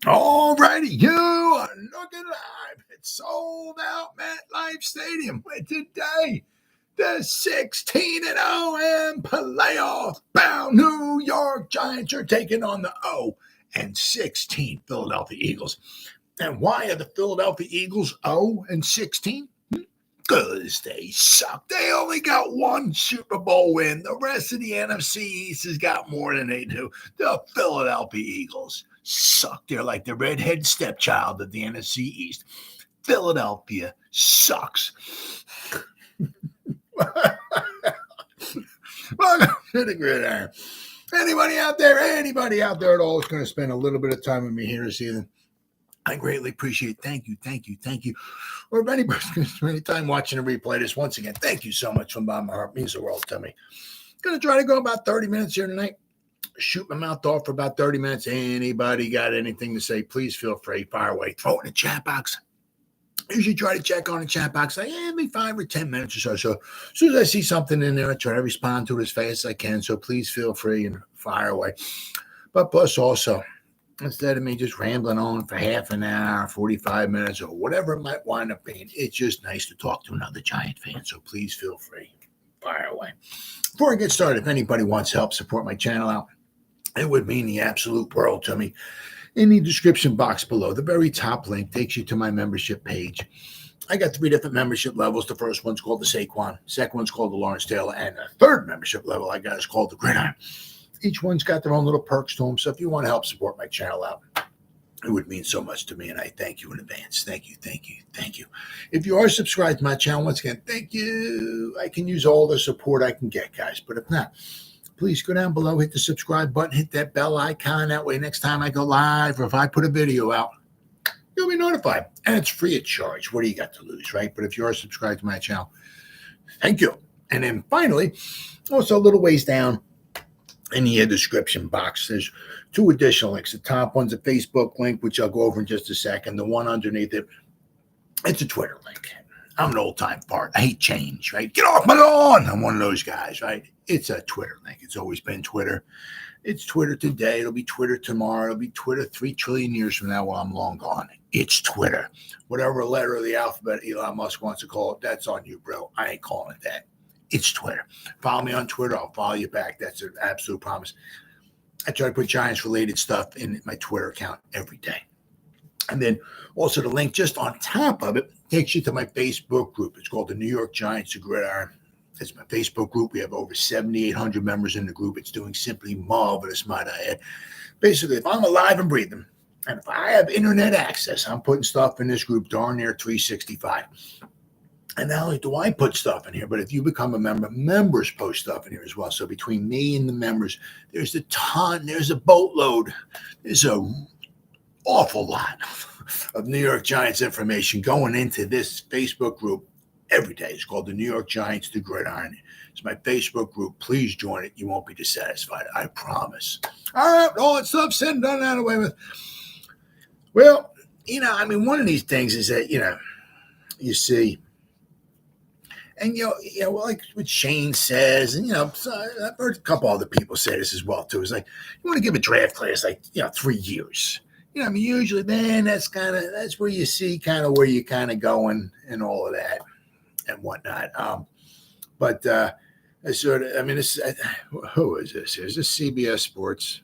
All righty, you are looking live. It's sold out MetLife Stadium where today the 16-0 and playoff bound New York Giants are taking on the 0-16 Philadelphia Eagles. And why are the Philadelphia Eagles 0-16? Because they suck. They only got one Super Bowl win. The rest of the NFC East has got more than they do. The Philadelphia Eagles suck. They're like the redhead stepchild of the NFC East. Philadelphia sucks. Welcome to the Gridiron. Anybody out there at all is going to spend a little bit of time with me here this evening? I greatly appreciate it. Thank you. Or if anybody's going to spend any time watching a replay this, once again, thank you so much from the bottom of my heart. It means the world to me. Going to try to go about 30 minutes here tonight. Shoot my mouth off for about 30 minutes. Anybody got anything to say, please feel free. Fire away. Throw it in the chat box. I usually try to check on the chat box like every 5 or 10 minutes or so. So as soon as I see something in there, I try to respond to it as fast as I can. So please feel free and fire away. But plus also, instead of me just rambling on for half an hour, 45 minutes, or whatever it might wind up being, it's just nice to talk to another Giant fan. So please feel free. Fire away. Before I get started, if anybody wants help support my channel out, it would mean the absolute world to me. In the description box below, the very top link takes you to my membership page. I got 3 different membership levels. The first one's called the Saquon. Second one's called the Lawrence Taylor. And the third membership level I got is called the Gridiron. Each one's got their own little perks to them. So if you want to help support my channel out, it would mean so much to me. And I thank you in advance. Thank you. If you are subscribed to my channel, once again, thank you. I can use all the support I can get, guys. But if not, please go down below, hit the subscribe button, hit that bell icon. That way, next time I go live or if I put a video out, you'll be notified. And it's free of charge. What do you got to lose, right? But if you are subscribed to my channel, thank you. And then finally, also a little ways down in the description box, there's 2 additional links. The top one's a Facebook link, which I'll go over in just a second. The one underneath it, it's a Twitter link. I'm an old-time fart. I hate change, right? Get off my lawn. I'm one of those guys, right? It's a Twitter link. It's always been Twitter. It's Twitter today. It'll be Twitter tomorrow. It'll be Twitter 3 trillion years from now while I'm long gone. It's Twitter. Whatever letter of the alphabet Elon Musk wants to call it, that's on you, bro. I ain't calling it that. It's Twitter. Follow me on Twitter. I'll follow you back. That's an absolute promise. I try to put Giants-related stuff in my Twitter account every day. And then also the link just on top of it takes you to my Facebook group. It's called the New York Giants, the Gridiron. It's my Facebook group. We have over 7,800 members in the group. It's doing simply marvelous, might I add. Basically, if I'm alive and breathing, and if I have internet access, I'm putting stuff in this group darn near 365. And not only do I put stuff in here, but if you become a member, members post stuff in here as well. So between me and the members, there's a ton, there's a boatload, there's a awful lot of New York Giants information going into this Facebook group every day. It's called the New York Giants, the Gridiron. It's my Facebook group. Please join it. You won't be dissatisfied. I promise. All right, all that stuff said and done, out of the way with. Well, one of these things is that, you see, and, like what Shane says, and, so I've heard a couple other people say this as well, too. It's like, you want to give a draft class, 3 years. Usually, man, that's where you see kind of where you're kind of going and all of that and whatnot. But who is this? Is this CBS Sports?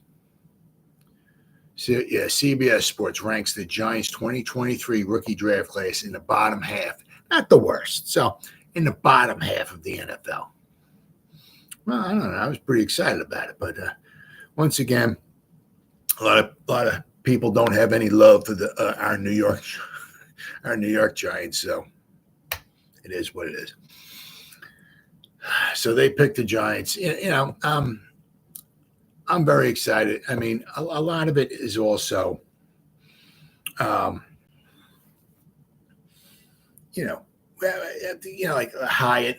CBS Sports ranks the Giants 2023 rookie draft class in the bottom half. Not the worst. So, in the bottom half of the NFL. Well, I don't know. I was pretty excited about it. But once again, a lot of people don't have any love for our New York Giants. So it is what it is. So they picked the Giants. I'm very excited. I mean, a lot of it is also, like Hyatt,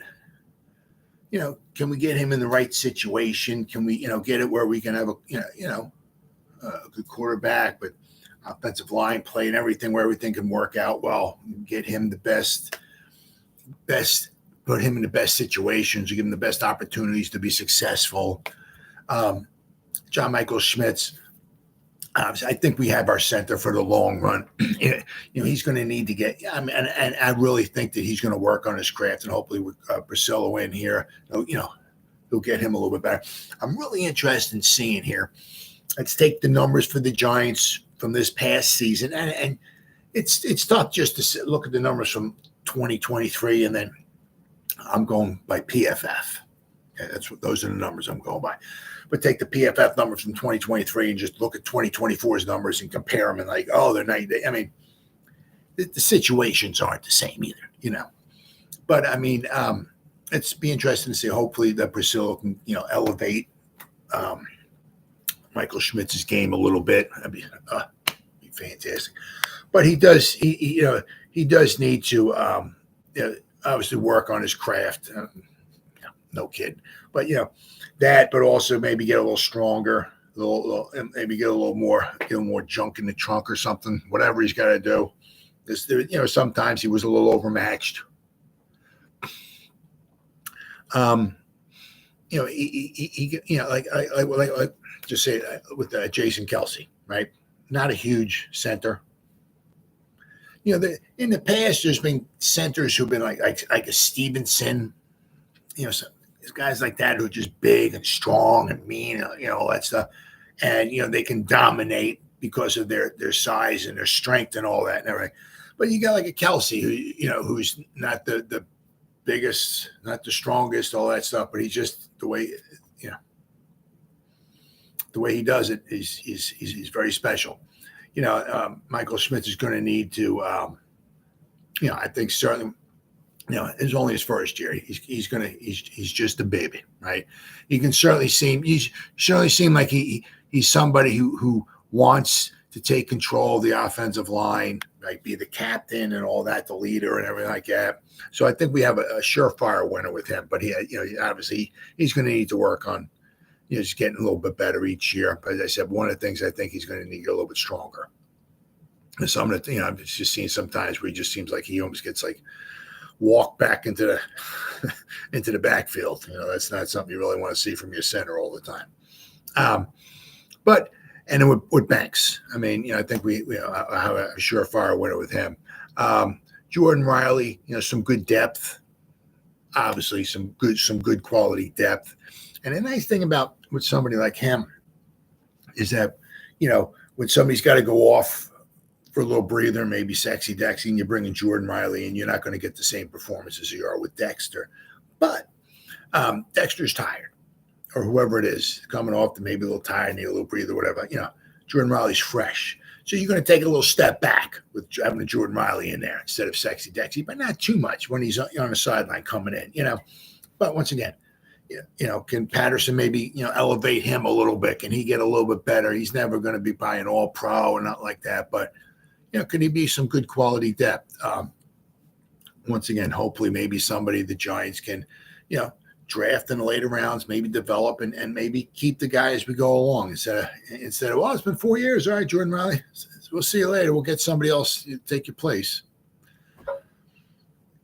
can we get him in the right situation? Can we, get it where we can have a good quarterback, but offensive line play and everything where everything can work out well, get him the best, put him in the best situations, give him the best opportunities to be successful. John Michael Schmitz, I think we have our center for the long run. He's going to need to get. I mean, and I really think that he's going to work on his craft, and hopefully with Priscilla in here, he'll get him a little bit better. I'm really interested in seeing here. Let's take the numbers for the Giants from this past season, and it's tough just to look at the numbers from 2023, and then I'm going by PFF. Okay, those are the numbers I'm going by. But take the PFF numbers from 2023 and just look at 2024's numbers and compare them, and they're not. I mean, the situations aren't the same either, But I mean, it's be interesting to see. Hopefully, that Priscilla can elevate Michael Schmitz's game a little bit. That'd be fantastic. But he does. He does need to obviously work on his craft. No kidding. But that, but also maybe get a little stronger, maybe get a little more junk in the trunk or something. Whatever he's got to do. Sometimes he was a little overmatched. Like just say with Jason Kelce, right? Not a huge center. In the past, there's been centers who've been like a Stevenson, guys like that who are just big and strong and mean, all that stuff. And, they can dominate because of their size and their strength and all that and everything. But you got like a Kelce who, who's not the biggest, not the strongest, all that stuff, but he's just the way he does it he's very special. Michael Schmitz is going to need to, I think certainly, it's only his first year. He's just a baby, right? He can certainly seem like he's somebody who wants to take control of the offensive line, like be the captain and all that, the leader and everything like that. So I think we have a surefire winner with him. But obviously he's going to need to work on, just getting a little bit better each year. But as I said, one of the things I think he's going to need to get a little bit stronger. And so I'm just seeing sometimes where he just seems like he almost gets walk back into the backfield. That's not something you really want to see from your center all the time. But then with Banks, I mean, I think we have a surefire winner with him. Jordan Riley, some good depth, obviously some good quality depth. And the nice thing about with somebody like him is that, when somebody's got to go off for a little breather, maybe Sexy Dexy, and you bring in Jordan Riley, and you're not going to get the same performance as you are with Dexter. But Dexter's tired, or whoever it is, coming off, maybe a little tired, need a little breather, whatever. Jordan Riley's fresh. So you're going to take a little step back with having a Jordan Riley in there instead of Sexy Dexy, but not too much when he's on the sideline coming in, But once again, can Patterson maybe, elevate him a little bit? Can he get a little bit better? He's never going to be by an all-pro or not like that, but could he be some good quality depth? Once again, hopefully maybe somebody the Giants can, draft in the later rounds, maybe develop and maybe keep the guy as we go along instead of, well, it's been 4 years. All right, Jordan Riley, we'll see you later. We'll get somebody else to take your place.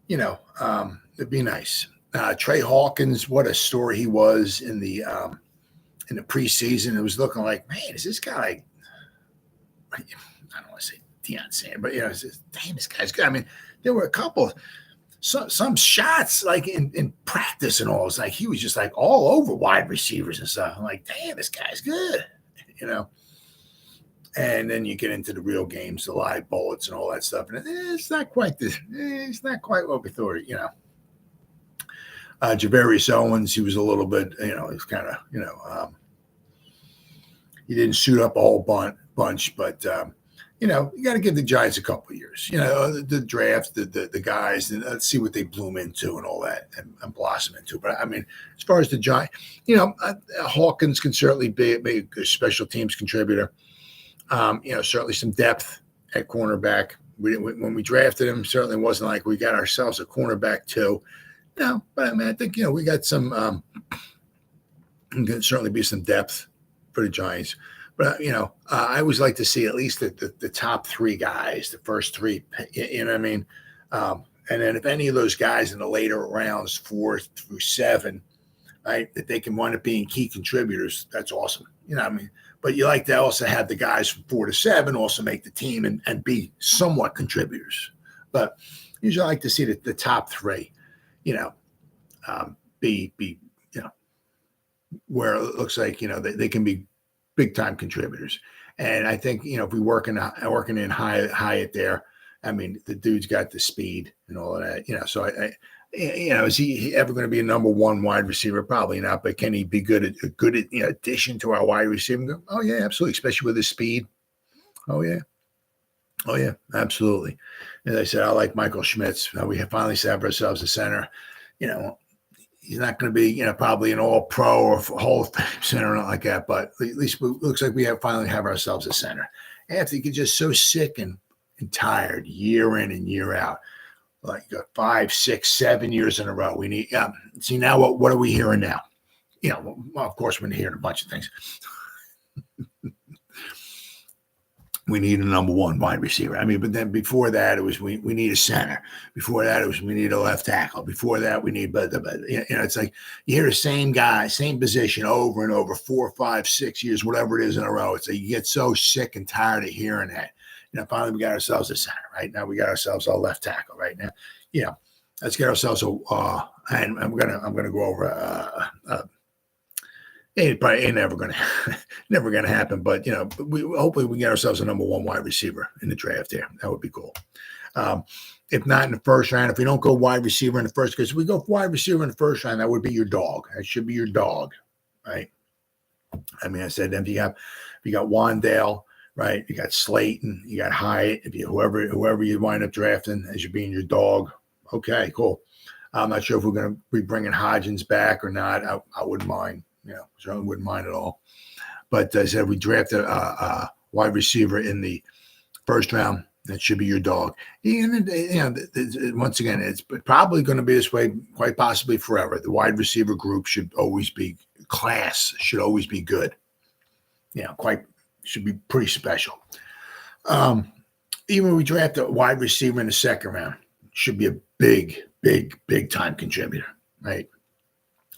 It'd be nice. Trey Hawkins, what a story he was in the preseason. It was looking like, man, is this guy I don't want to say Deion Sanders, but damn, this guy's good. I mean, there were a couple, some shots like in practice and all. It's like he was just like all over wide receivers and stuff. I'm like, damn, this guy's good, And then you get into the real games, the live bullets and all that stuff, and it's not quite what we thought. Javarius Owens, he was a little bit, he's kind of, he didn't suit up a whole bunch, but you got to give the Giants a couple of years. The draft, the guys, and let's see what they bloom into and all that and blossom into. But I mean, as far as the Giants, Hawkins can certainly be a special teams contributor. Certainly some depth at cornerback. When we drafted him, certainly wasn't like we got ourselves a cornerback too. No, but I mean, I think we got some. Can certainly be some depth for the Giants. But, I always like to see at least the top three guys, the first three, you know what I mean? And then if any of those guys in the later rounds, 4 through 7, right, that they can wind up being key contributors, that's awesome. I mean, but you like to also have the guys from 4 to 7 also make the team and be somewhat contributors. But usually I like to see the top 3, be where it looks like, they can be big time contributors. And I think, if we working in Hyatt there, I mean, the dude's got the speed and all of that, so is he ever going to be a number 1 wide receiver? Probably not, but can he be a good addition to our wide receiver? Oh yeah, absolutely. Especially with his speed. Oh yeah, absolutely. As I said, I like Michael Schmitz. We have finally set ourselves a center. He's not going to be, probably an all-pro or Hall of Fame center or not like that, but at least it looks like we finally have ourselves a center. After you get just so sick and tired year in and year out, like 5, 6, 7 years in a row. We need see now what are we hearing now? Well, of course we're hearing a bunch of things. We need a number 1 wide receiver. I mean, but then before that, it was we need a center. Before that, it was we need a left tackle. Before that, we need it's like you hear the same guy, same position over and over, 4, 5, 6 years, whatever it is in a row. It's like you get so sick and tired of hearing that. Finally we got ourselves a center. Right now we got ourselves a left tackle. Right now, let's get ourselves a. And I'm gonna go over. It probably ain't never gonna happen. But hopefully we get ourselves a number 1 wide receiver in the draft here. That would be cool. If not in the first round, if we don't go wide receiver in the first, because if we go wide receiver in the first round, that would be your dog. That should be your dog, right? I mean, I said if you got Wandale. Right, you got Slayton, you got Hyatt. If you whoever you wind up drafting as you being your dog, okay, cool. I'm not sure if we're going to be bringing Hodgins back or not. I wouldn't mind, certainly wouldn't mind at all. But I said we drafted a wide receiver in the first round. That should be your dog. Once again, it's probably going to be this way, quite possibly forever. The wide receiver group should always be good. Should be pretty special. Even when we draft a wide receiver in the second round, should be a big time contributor, right?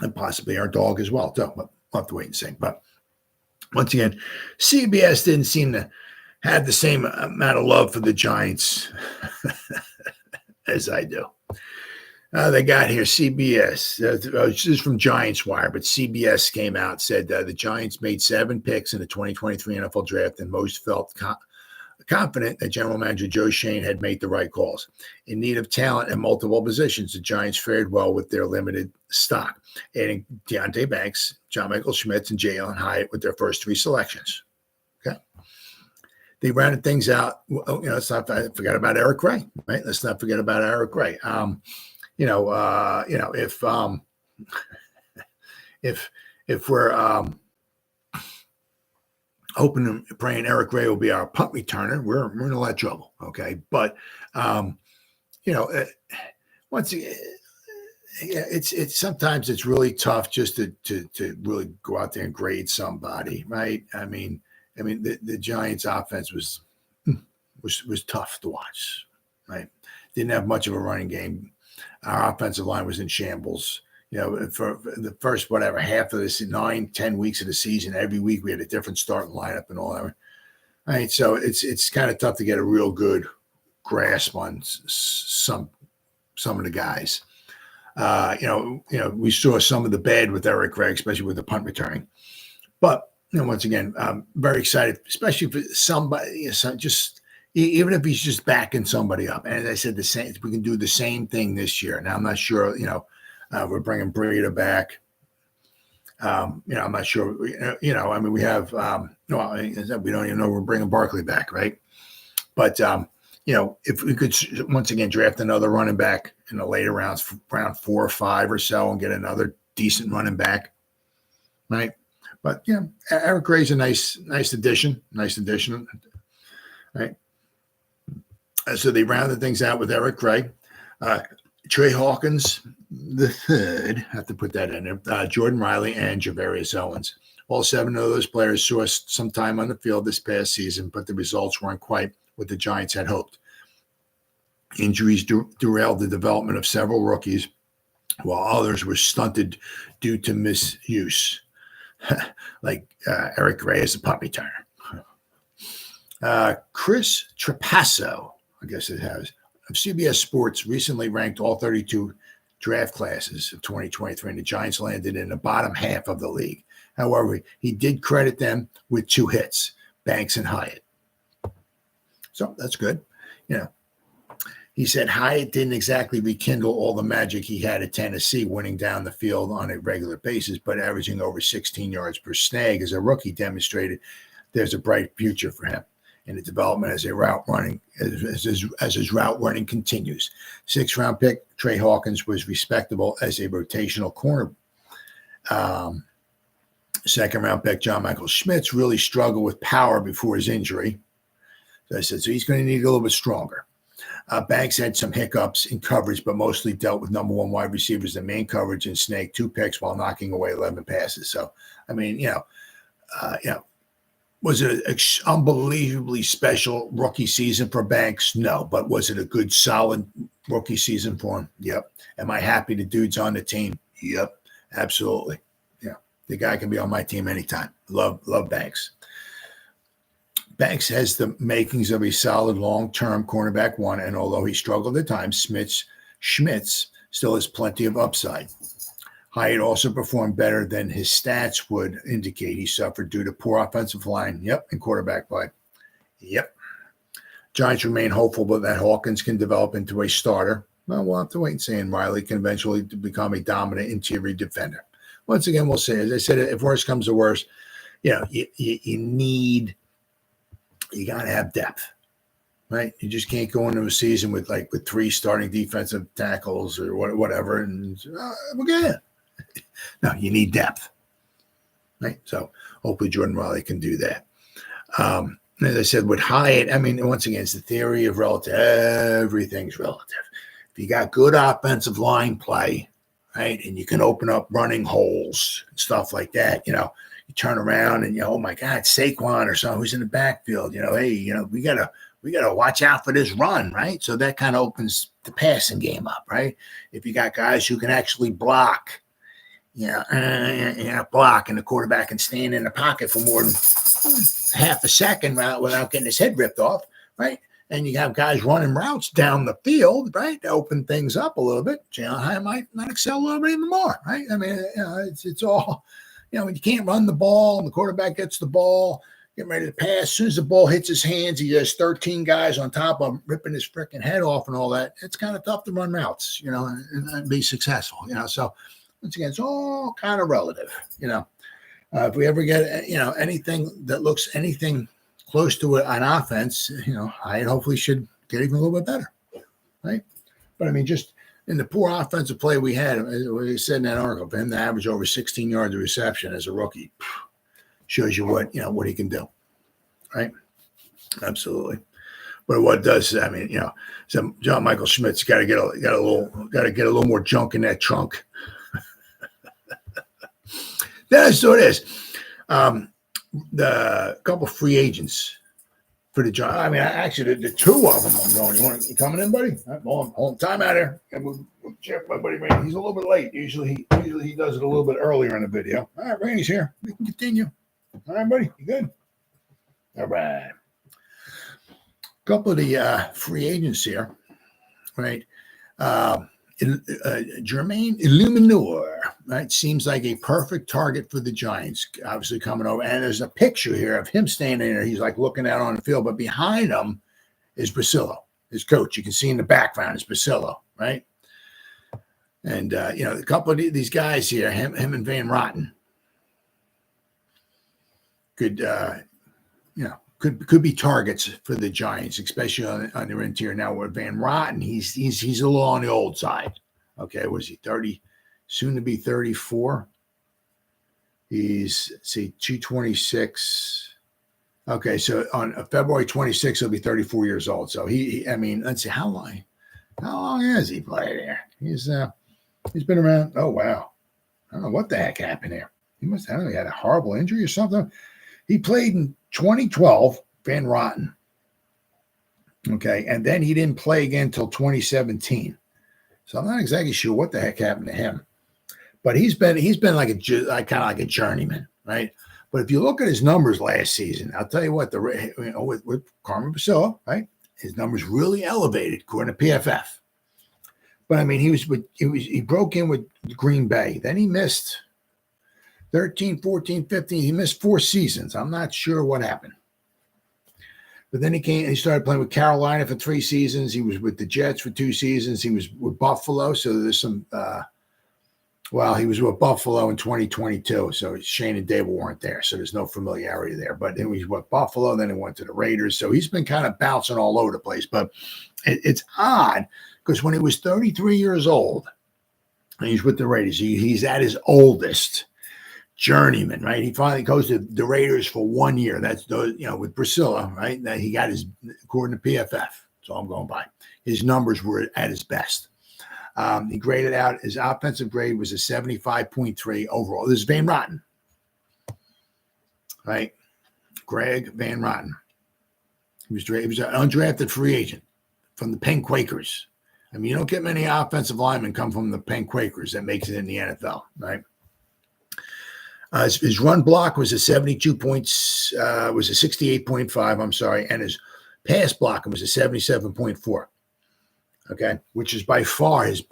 And possibly our dog as well. So we'll have to wait and see. But once again, CBS didn't seem to have the same amount of love for the Giants as I do. They got here, CBS. This is from Giants Wire, but CBS came out and said the Giants made 7 picks in the 2023 NFL Draft, and most felt confident that General Manager Joe Schoen had made the right calls. In need of talent at multiple positions, the Giants fared well with their limited stock, adding Deonte Banks, John Michael Schmitz, and Jalin Hyatt with their first 3 selections. Okay. They rounded things out. Let's not forget about Eric Gray, right? Let's not forget about Eric Gray. If we're hoping and praying Eric Gray will be our punt returner, we're in a lot of trouble. Okay, but once again, it's sometimes it's really tough just to really go out there and grade somebody, right? I mean the Giants' offense was tough to watch, right? Didn't have much of a running game. Our offensive line was in shambles. For the first, half of this 9-10 weeks of the season, every week we had a different starting lineup and all that. Right. So it's kind of tough to get a real good grasp on some of the guys. We saw some of the bad with Eric Gray, especially with the punt returning. But once again, I'm very excited, especially for somebody, even if he's just backing somebody up. And as I said, we can do the same thing this year. Now, I'm not sure, we're bringing Breida back. I'm not sure, we have, we don't even know we're bringing Barkley back, right? But, if we could once again draft another running back in the later rounds, round 4 or 5 or so, and get another decent running back, right? But, Eric Gray's a nice addition, right? So they rounded things out with Eric Gray, Trey Hawkins, the third, have to put that in there, Jordan Riley, and Javarius Owens. All 7 of those players saw some time on the field this past season, but the results weren't quite what the Giants had hoped. Injuries derailed the development of several rookies, while others were stunted due to misuse. like Eric Gray is a punt returner. Chris Trapasso, I guess it has, of CBS Sports recently ranked all 32 draft classes of 2023, and the Giants landed in the bottom half of the league. However, he did credit them with 2 hits, Banks and Hyatt. So that's good. He said Hyatt didn't exactly rekindle all the magic he had at Tennessee, winning down the field on a regular basis, but averaging over 16 yards per snag as a rookie demonstrated there's a bright future for him in the development as his route running continues. 6th-round pick Trey Hawkins was respectable as a rotational corner. 2nd-round pick John Michael Schmitz really struggled with power before his injury. So I said, so he's going to need a little bit stronger. Banks had some hiccups in coverage, but mostly dealt with number 1 wide receivers in main coverage and snagged 2 picks while knocking away 11 passes. So, I mean, was it an unbelievably special rookie season for Banks? No, but was it a good, solid rookie season for him? Yep. Am I happy the dude's on the team? Yep, absolutely. Yeah, the guy can be on my team anytime. Love Banks. Banks has the makings of a solid long-term cornerback 1, and although he struggled at times, Schmitz still has plenty of upside. Hyatt also performed better than his stats would indicate. He suffered due to poor offensive line, and quarterback play. Giants remain hopeful that Hawkins can develop into a starter. Well, we'll have to wait and see, and Riley can eventually become a dominant interior defender. Once again, we'll see. As I said, if worse comes to worse, you got to have depth, right? You just can't go into a season with 3 starting defensive tackles or whatever, and we're good. No, you need depth, right? So hopefully Jordan Riley can do that. As I said, with Hyatt, I mean, once again, it's the theory of relative. Everything's relative. If you got good offensive line play, right, and you can open up running holes and stuff like that, you turn around and oh my God, Saquon or someone who's in the backfield, hey, we gotta watch out for this run, right? So that kind of opens the passing game up, right? If you got guys who can actually block, block, and the quarterback can stand in the pocket for more than half a second without getting his head ripped off, right? And you have guys running routes down the field, right, to open things up a little bit. Jalen might excel a little bit even more, right? I mean, it's all. When you can't run the ball and the quarterback gets the ball, getting ready to pass, as soon as the ball hits his hands, he has 13 guys on top of him ripping his freaking head off and all that. It's kind of tough to run routes, and be successful, So once again, it's all kind of relative, If we ever get, anything that looks anything close to an offense, I hopefully should get even a little bit better, right? But I mean, just in the poor offensive play we had, as we said in that article, for him to average over 16 yards of reception as a rookie shows you what he can do, right? Absolutely. But what it does, I mean, so John Michael Schmitz got to get a little more junk in that trunk. That's what it is. The couple free agents for the Giants. I mean, actually, the 2 of them I'm going. You coming in, buddy? Hold on. Time out here. And we'll check my buddy Randy. He's a little bit late. Usually he does it a little bit earlier in the video. All right, Randy's here. We can continue. All right, buddy. You good? All right. A couple of the free agents here, right? Jermaine Illuminor, right? Seems like a perfect target for the Giants, obviously coming over. And there's a picture here of him standing there. He's looking out on the field, but behind him is Basillo, his coach. You can see in the background is Basillo, right? And, a couple of these guys here, him and Van Rotten could be targets for the Giants, especially on their interior. Now with Van Rotten, he's a little on the old side. Okay, was he 30? Soon to be 34. He's 226. Okay, so on February 26th, he'll be 34 years old. So let's see, how long has he played here? He's been around. Oh wow, I don't know what the heck happened here. He must have had a horrible injury or something. He played in 2012, Van Rotten. Okay, and then he didn't play again until 2017. So I'm not exactly sure what the heck happened to him. But he's been like kind of like a journeyman. right? But if you look at his numbers last season, I'll tell you what, with Carmen Basillo, right? His numbers really elevated according to PFF. But I mean, he broke in with Green Bay. Then he missed 13, 14, 15. He missed 4 seasons. I'm not sure what happened. But then he started playing with Carolina for 3 seasons. He was with the Jets for 2 seasons. He was with Buffalo. So there's some, he was with Buffalo in 2022. So Shane and Dable weren't there. So there's no familiarity there. But then he was with Buffalo. Then he went to the Raiders. So he's been kind of bouncing all over the place. But it's odd because when he was 33 years old, and he's with the Raiders, he's at his oldest journeyman, right? He finally goes to the Raiders for 1 year. That's with Priscilla, right? That he got his, according to PFF. That's all I'm going by. His numbers were at his best. He graded out, his offensive grade was a 75.3 overall. This is Van Rotten, right? Greg Van Rotten. He was an undrafted free agent from the Penn Quakers. I mean, you don't get many offensive linemen come from the Penn Quakers that makes it in the NFL, right? His run block was a 68.5. I'm sorry, and his pass block was a 77.4. Okay, which is by far his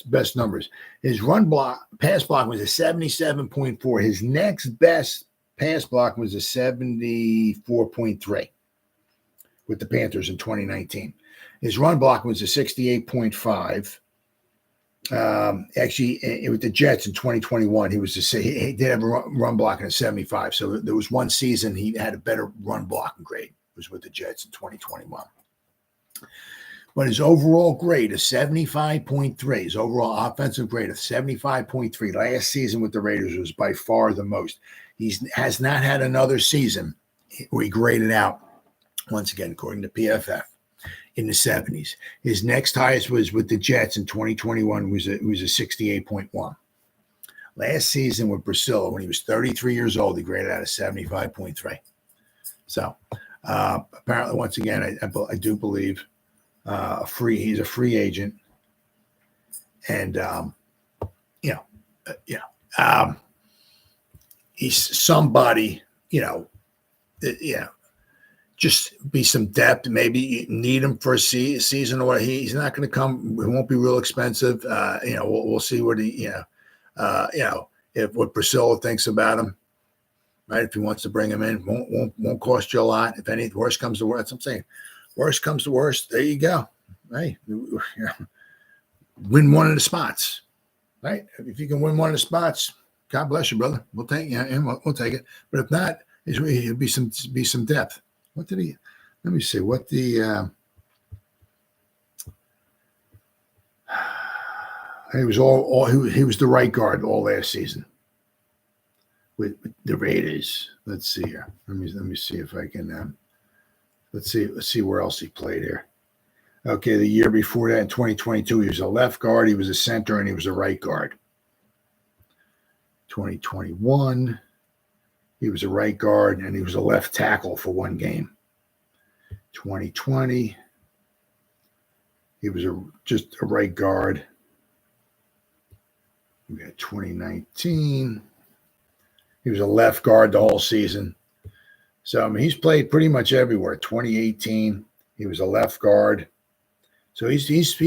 best numbers. His pass block was a 77.4. His next best pass block was a 74.3 with the Panthers in 2019. His run block was a 68.5. Actually, with the Jets in 2021, he did have a run block in a 75. So there was one season he had a better run blocking grade. It was with the Jets in 2021. But his overall grade is 75.3. His overall offensive grade of 75.3. Last season with the Raiders was by far the most. He has not had another season where he graded out, once again, according to PFF, in the 70s. His next highest was with the Jets in 2021, was a 68.1. Last season with Priscilla, when he was 33 years old, he graded out a 75.3. So apparently, once again, I do believe he's a free agent. And, he's somebody, just be some depth. Maybe you need him for a season or what. He's not going to come. It won't be real expensive. We'll see what if what Priscilla thinks about him, right? If he wants to bring him in, won't cost you a lot. If anything, worst comes to worst, that's what I'm saying. Worst comes to worst, there you go. Right? Win one of the spots, right? If you can win one of the spots, God bless you, brother. We'll take we'll take it. But if not, it'll be some depth. What did he? Let me see. What the? He was he was the right guard all last season with the Raiders. Let's see here. Let me see if I can. Let's see where else he played here. Okay, the year before that, in 2022, he was a left guard, he was a center, and he was a right guard. 2021, he was a right guard, and he was a left tackle for one game. 2020, he was just a right guard. We got 2019, he was a left guard the whole season. So, I mean, he's played pretty much everywhere. 2018, he was a left guard. So he's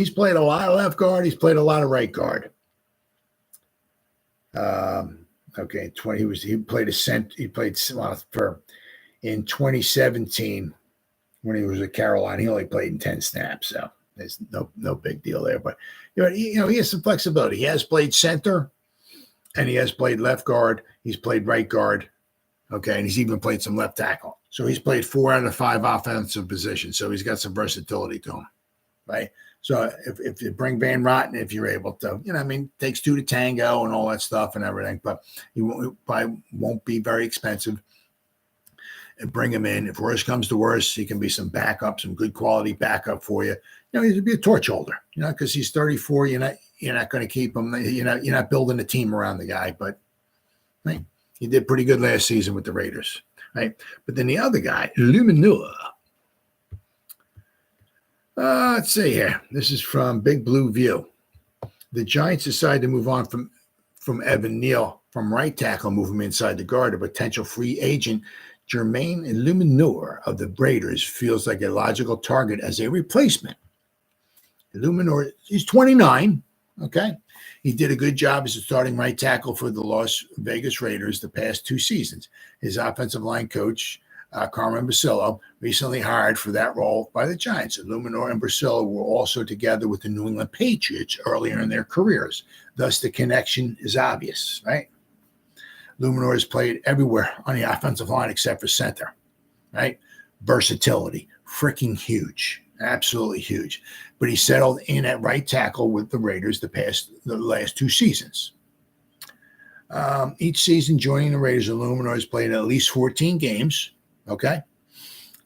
played a lot of left guard. He's played a lot of right guard. Okay, he played a center. He played for in 2017 when he was at Carolina. He only played in 10 snaps, so there's no big deal there. But he has some flexibility. He has played center, and he has played left guard. He's played right guard. Okay, and he's even played some left tackle. So he's played 4 out of 5 offensive positions. So he's got some versatility to him, right? So if you bring Van Rotten, if you're able to, takes 2 to tango and all that stuff and everything, but he probably won't be very expensive. And bring him in. If worse comes to worse, he can be some backup, some good quality backup for you. He'd be a torch holder, because he's 34. You're not going to keep him. You're not building a team around the guy, but right. He did pretty good last season with the Raiders, right? But then the other guy, Luminua. Let's see here. This is from Big Blue View. The Giants decided to move on from Evan Neal from right tackle, move him inside the guard. A potential free agent, Jermaine Illuminor of the Raiders, feels like a logical target as a replacement. Illuminor, he's 29, okay? He did a good job as a starting right tackle for the Las Vegas Raiders the past 2 seasons. His offensive line coach, Carmen Basillo, recently hired for that role by the Giants. Illuminor and Basillo were also together with the New England Patriots earlier in their careers. Thus, the connection is obvious, right? Illuminor has played everywhere on the offensive line except for center, right? Versatility, freaking huge. Absolutely huge. But he settled in at right tackle with the Raiders the last 2 seasons. Each season joining the Raiders, Illuminor has played at least 14 games. Okay.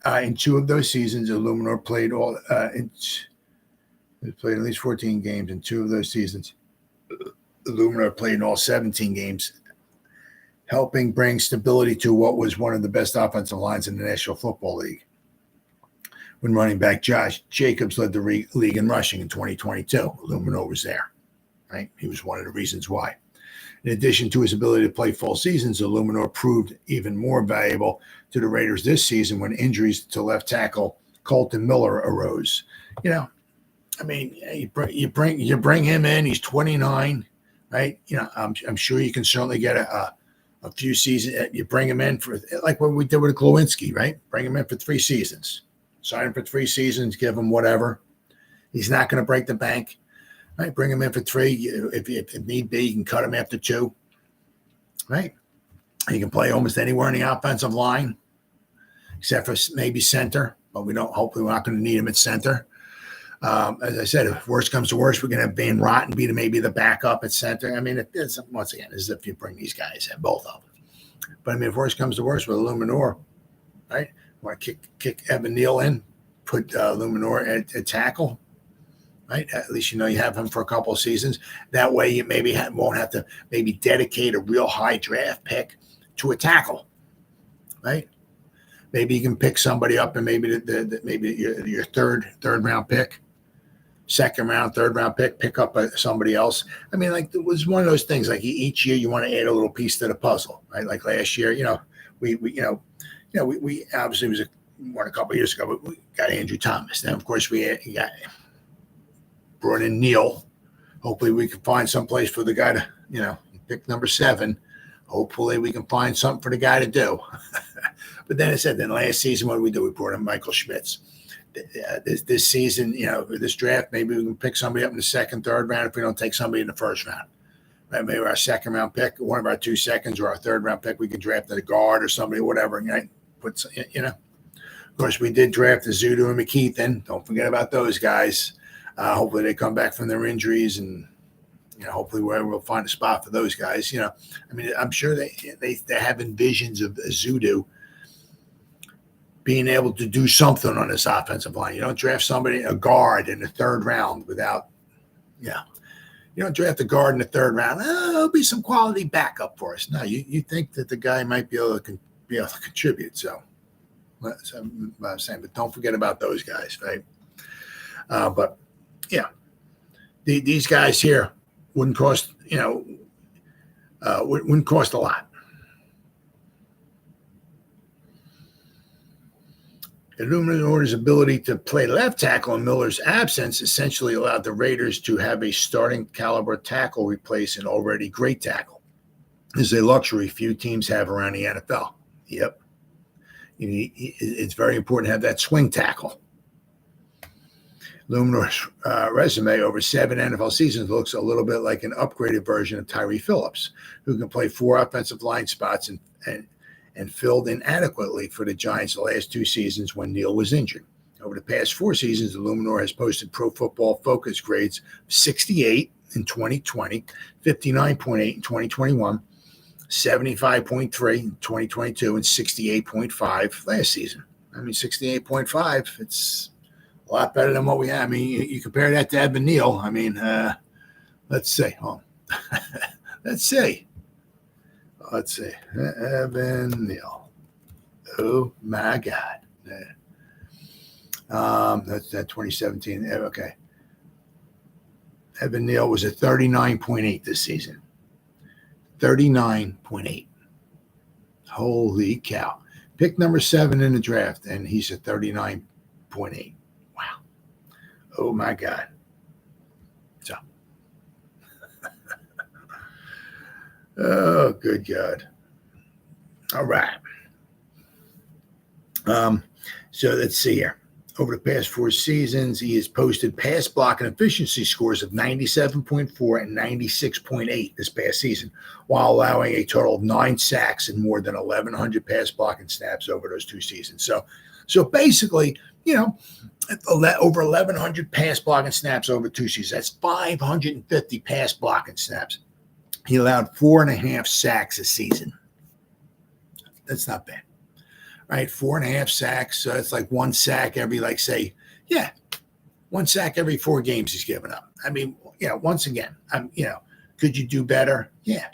In 2 of those seasons, Illuminor played played at least 14 games. In 2 of those seasons, Illuminor played in all 17 games, helping bring stability to what was one of the best offensive lines in the National Football League. When running back Josh Jacobs led the league in rushing in 2022, Illuminor was there, right? He was one of the reasons why. In addition to his ability to play full seasons, Illuminor proved even more valuable to the Raiders this season when injuries to left tackle Colton Miller arose. You know, I mean, you bring him in. He's 29, right? You know, I'm sure you can certainly get a few seasons. You bring him in for like what we did with Glowinski, right? Bring him in for 3 seasons. Sign him for 3 seasons, give him whatever. He's not going to break the bank. Right? Bring him in for 3. If need be, you can cut him after 2. Right? He can play almost anywhere in the offensive line, except for maybe center. But hopefully we're not going to need him at center. As I said, if worst comes to worst, we're going to have Van Rotten be maybe the backup at center. I mean, once again, this is if you bring these guys in, both of them. But I mean, if worst comes to worst with Illuminor, right? Want to kick Evan Neal in, put Illuminor at tackle, right? At least you know you have him for a couple of seasons. That way you maybe won't have to maybe dedicate a real high draft pick to a tackle, right? Maybe you can pick somebody up and maybe maybe your third round pick, second round, third round pick up somebody else. I mean, like it was one of those things. Like each year you want to add a little piece to the puzzle, right? Like last year, we obviously won a couple of years ago, but we got Andrew Thomas. Then, of course, we brought in Neal. Hopefully, we can find some place for the guy to, pick number 7. Hopefully, we can find something for the guy to do. But then then last season, what did we do? We brought in Michael Schmitz. This season, this draft, maybe we can pick somebody up in the 2nd, 3rd round if we don't take somebody in the 1st round. Right? Maybe our 2nd round pick, one of our 2 seconds, or our 3rd round pick, we can draft at a guard or somebody, whatever. Right? Of course, we did draft Azudu and McKeith in. Don't forget about those guys. Hopefully they come back from their injuries, and hopefully we'll find a spot for those guys. I mean, I'm sure they're having visions of Azudu being able to do something on this offensive line. You don't draft somebody, a guard, in the 3rd round without, you don't draft a guard in the 3rd round. There'll be some quality backup for us. No, you think that the guy might be able to contribute. So that's what I'm saying. But don't forget about those guys, right? But yeah, these guys here wouldn't cost, wouldn't cost a lot. Illuminor's ability to play left tackle in Miller's absence essentially allowed the Raiders to have a starting caliber tackle replace an already great tackle. This is a luxury few teams have around the NFL. Yep. It's very important to have that swing tackle. Illuminor's resume over 7 NFL seasons looks a little bit like an upgraded version of Tyree Phillips, who can play 4 offensive line spots and filled in adequately for the Giants the last 2 seasons when Neal was injured. Over the past 4 seasons, Illuminor has posted Pro Football Focus grades 68 in 2020, 59.8 in 2021, 75.3 in 2022, and 68.5 last season. I mean, 68.5, it's a lot better than what we have. I mean, you compare that to Evan Neal. I mean, let's see. Let's see. Evan Neal. Oh, my God. That's that 2017. Okay. Evan Neal was at 39.8 this season. 39.8. Holy cow. Pick number 7 in the draft, and he's at 39.8. Wow. Oh, my God. So. Oh, good God. All right. So let's see here. Over the past 4 seasons, he has posted pass block and efficiency scores of 97.4 and 96.8 this past season, while allowing a total of 9 sacks and more than 1,100 pass blocking snaps over those 2 seasons. So basically, over 1,100 pass blocking snaps over 2 seasons. That's 550 pass blocking snaps. He allowed 4.5 sacks a season. That's not bad. Right, 4.5 sacks. So it's like 1 sack every, 1 sack every 4 games he's given up. I mean, once again, could you do better? Yeah,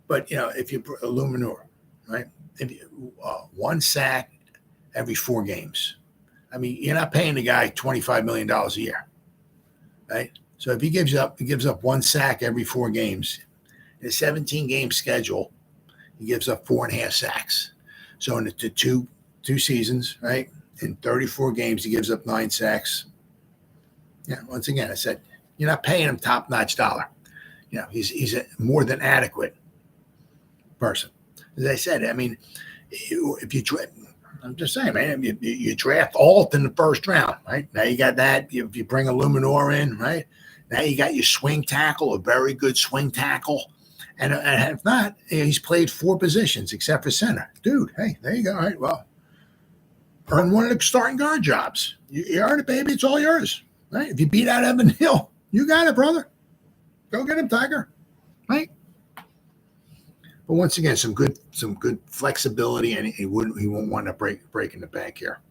but if you Illuminor, right, if you, 1 sack every 4 games. I mean, you're not paying the guy $25 million a year, right? So if he gives up 1 sack every 4 games, in a 17-game schedule, he gives up 4.5 sacks. So in the two seasons, right, in 34 games, he gives up 9 sacks. Yeah, once again, I said, you're not paying him top-notch dollar. He's a more than adequate person. As I said, I mean, if you draft, I'm just saying, man, you draft Alt in the first round, right? Now you got that. If you bring Illuminor in, right? Now you got your swing tackle, a very good swing tackle. And if not, he's played 4 positions except for center. Dude, hey, there you go. All right, well, earn one of the starting guard jobs. You earned it, baby. It's all yours. Right? If you beat out Evan Hill, you got it, brother. Go get him, Tiger. Right? But once again, some good flexibility, and he won't want to break in the bank here.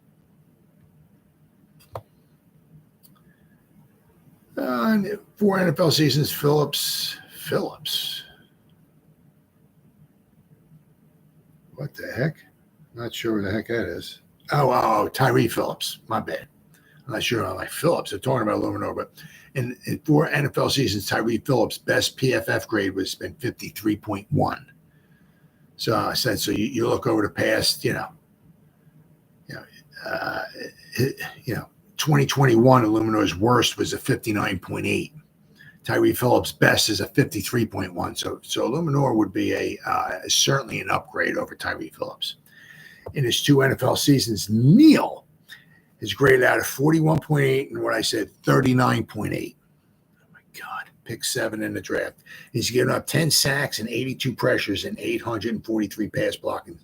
4 NFL seasons, Phillips. What the heck? Not sure where the heck that is. Oh, Tyree Phillips. My bad. I'm not sure. I'm like Phillips. They're talking about Illuminor, but in 4 NFL seasons, Tyree Phillips' best PFF grade was been 53.1. So I said, so you look over the past, 2021, Illuminor's worst was a 59.8. Tyree Phillips' best is a 53.1. So Illuminor would be certainly an upgrade over Tyree Phillips. In his 2 NFL seasons, Neal is graded out of 41.8 and what I said, 39.8. Oh my God, pick 7 in the draft. He's given up 10 sacks and 82 pressures and 843 pass blocking.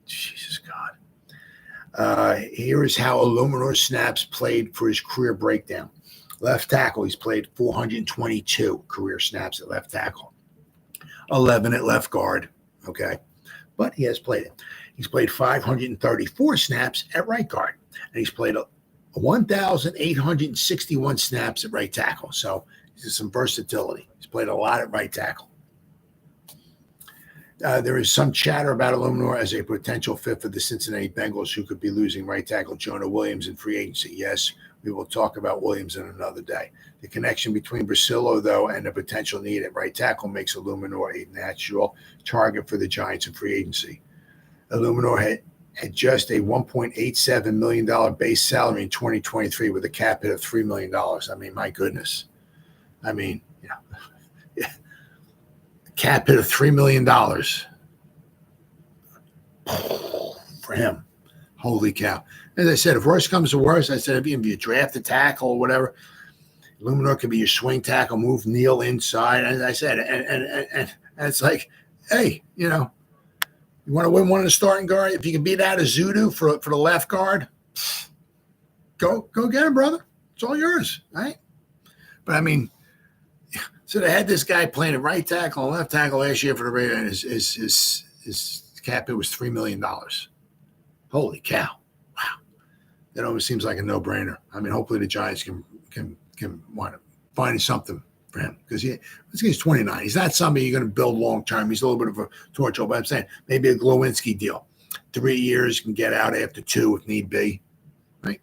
Jesus God. Here is how Illuminor snaps played for his career breakdown. Left tackle, he's played 422 career snaps at left tackle, 11 at left guard, okay? But he has played it. He's played 534 snaps at right guard, and he's played 1,861 snaps at right tackle. So there's some versatility. He's played a lot at right tackle. There is some chatter about Illuminor as a potential fit for the Cincinnati Bengals, who could be losing right tackle Jonah Williams in free agency. Yes, we will talk about Williams in another day. The connection between Brasillo, though, and the potential need at right tackle makes Illuminor a natural target for the Giants in free agency. Illuminor had just a $1.87 million base salary in 2023 with a cap hit of $3 million. I mean, my goodness. I mean, cap hit of $3 million for him. Holy cow. As I said, if worse comes to worse, I said, if you draft a tackle or whatever, Illuminor could be your swing tackle, move Neal inside. As I said, and it's like, hey, you want to win one of the starting guard? If you can beat out a Zudu for the left guard, go get him, brother. It's all yours, right? But I mean, so they had this guy playing at right tackle and left tackle last year for the Raiders. His cap hit was $3 million. Holy cow. Wow. That always seems like a no-brainer. I mean, hopefully the Giants can want to find something for him because he's 29. He's not somebody you're going to build long-term. He's a little bit of a torch, but I'm saying maybe a Glowinski deal. 3 years, can get out after 2 if need be. Right?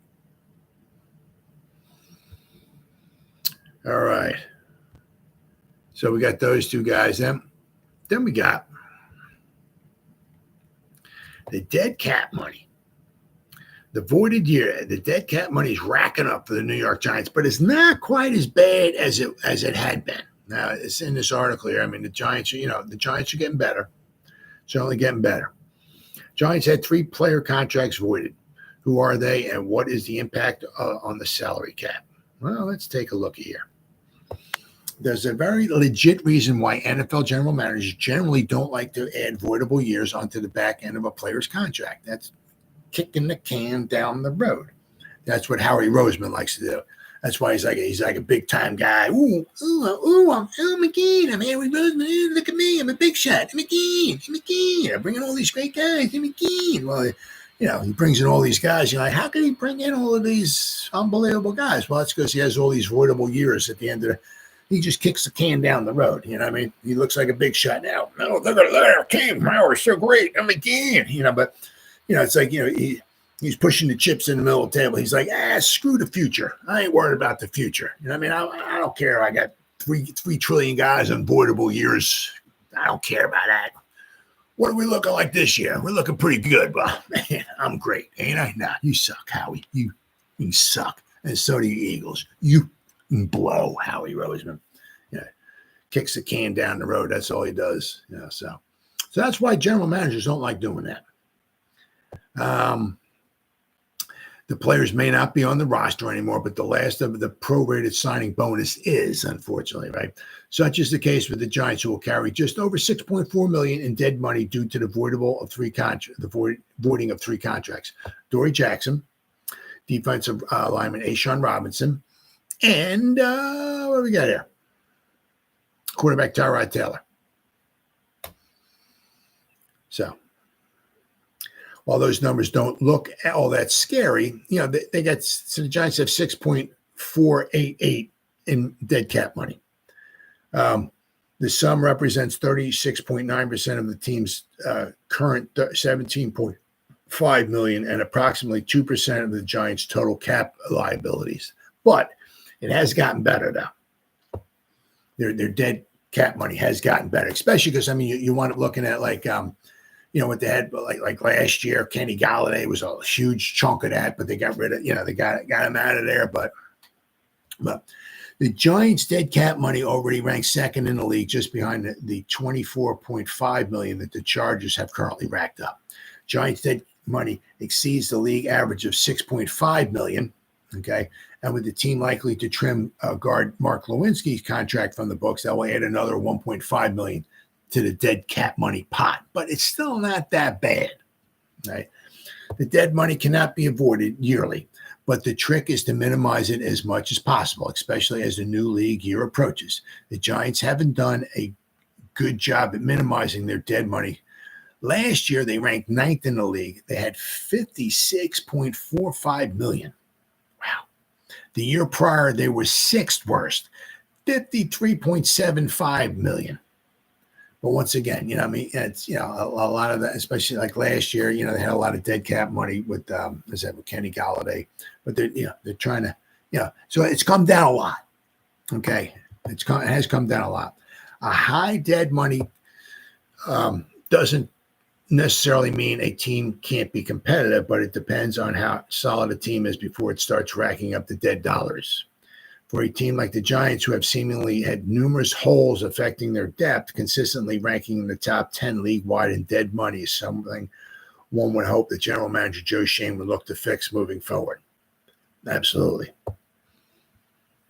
All right. So we got those 2 guys then. Then we got the dead cap money. The voided year, the dead cap money is racking up for the New York Giants, but it's not quite as bad as it had been. Now, it's in this article here. I mean, the Giants are getting better. Certainly getting better. Giants had 3 player contracts voided. Who are they, and what is the impact on the salary cap? Well, let's take a look here. There's a very legit reason why NFL general managers generally don't like to add voidable years onto the back end of a player's contract. That's kicking the can down the road. That's what Howie Roseman likes to do. That's why he's like a big time guy. I'm McGee. I'm Howie Roseman. Look at me. I'm a big shot. I'm McGee. I'm bringing all these great guys. I'm McGee. Well, he brings in all these guys. You're like, how can he bring in all of these unbelievable guys? Well, that's because he has all these voidable years at the end of the. He just kicks the can down the road. You know what I mean? He looks like a big shot now. No, look at that. King Power, so great. I'm McGee. But it's like, he's pushing the chips in the middle of the table. He's like, screw the future. I ain't worried about the future. You know what I mean? I don't care. I got 3 trillion guys on voidable years. I don't care about that. What are we looking like this year? We're looking pretty good. Well, man, I'm great, ain't I? Nah, you suck, Howie. You suck. And so do you Eagles. You blow, Howie Roseman. Kicks the can down the road. That's all he does. So that's why general managers don't like doing that. The players may not be on the roster anymore, but the last of the prorated signing bonus is, unfortunately, right? Such is the case with the Giants, who will carry just over $6.4 million in dead money due to the voiding of 3 contracts. Adoree Jackson, defensive lineman A'Shawn Robinson, and what do we got here? Quarterback Tyrod Taylor. So, while those numbers don't look all that scary, they got, so the Giants have 6.488 in dead cap money. The sum represents 36.9% of the team's current $17.5 million and approximately 2% of the Giants' total cap liabilities. But it has gotten better now. Their dead cap money has gotten better, especially because, you want to looking at like, what they had, like last year, Kenny Golladay was a huge chunk of that, but they got rid of, they got him out of there. But the Giants' dead cap money already ranks second in the league, just behind the $24.5 million that the Chargers have currently racked up. Giants' dead money exceeds the league average of $6.5 million. Okay. And with the team likely to trim guard Mark Lewinsky's contract from the books, that will add another $1.5 million to the dead cap money pot. But it's still not that bad. Right. The dead money cannot be avoided yearly, but the trick is to minimize it as much as possible, especially as the new league year approaches. The Giants haven't done a good job at minimizing their dead money. Last year, they ranked 9th in the league. They had $56.45 million. Wow. The year prior, they were 6th worst, $53.75 million. But once again, it's, a lot of that, especially like last year, they had a lot of dead cap money with Kenny Golladay, but they're trying to, so it's come down a lot. Okay. It has come down a lot. A high dead money doesn't necessarily mean a team can't be competitive, but it depends on how solid a team is before it starts racking up the dead dollars. For a team like the Giants, who have seemingly had numerous holes affecting their depth, consistently ranking in the top 10 league-wide in dead money is something one would hope that general manager Joe Schoen would look to fix moving forward. Absolutely.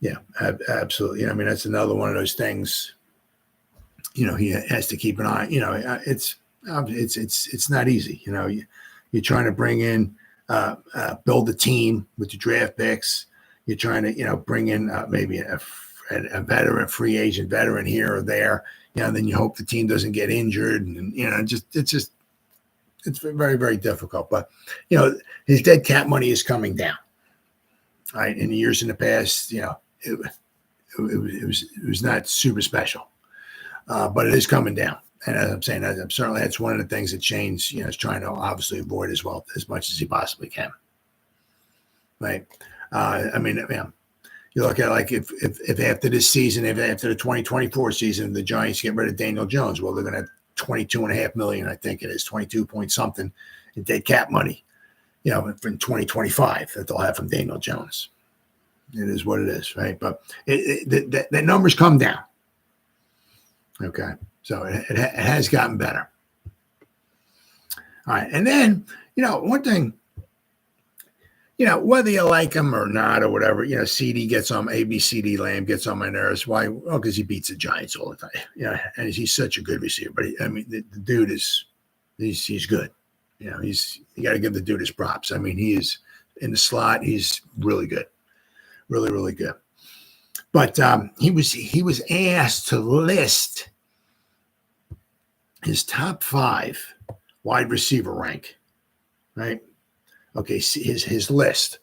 Yeah, absolutely. That's another one of those things, he has to keep an eye. It's not easy. You're trying to bring in, build a team with the draft picks. You're trying to, bring in maybe a veteran, free agent veteran here or there. Then you hope the team doesn't get injured, and it's very, very difficult. But his dead cap money is coming down. Right, in the years in the past, it was not super special, but it is coming down. And as I'm saying, certainly that's one of the things that Shane's, is trying to obviously avoid as well as much as he possibly can. Right. You look at like if after this season, if after the 2024 season, the Giants get rid of Daniel Jones, well, they're going to have $22.5 million, I think it is, 22 point something in dead cap money, in 2025 that they'll have from Daniel Jones. It is what it is, right? But the numbers come down. Okay, so it has gotten better. All right, and then one thing. Whether you like him or not or whatever, CD gets on, ABCD Lamb gets on my nerves. Why? Well, because he beats the Giants all the time. And he's such a good receiver. But the dude he's good. You got to give the dude his props. He is in the slot. He's really good. Really, really good. But he was asked to list his top 5 wide receiver rank, right? Okay, his list.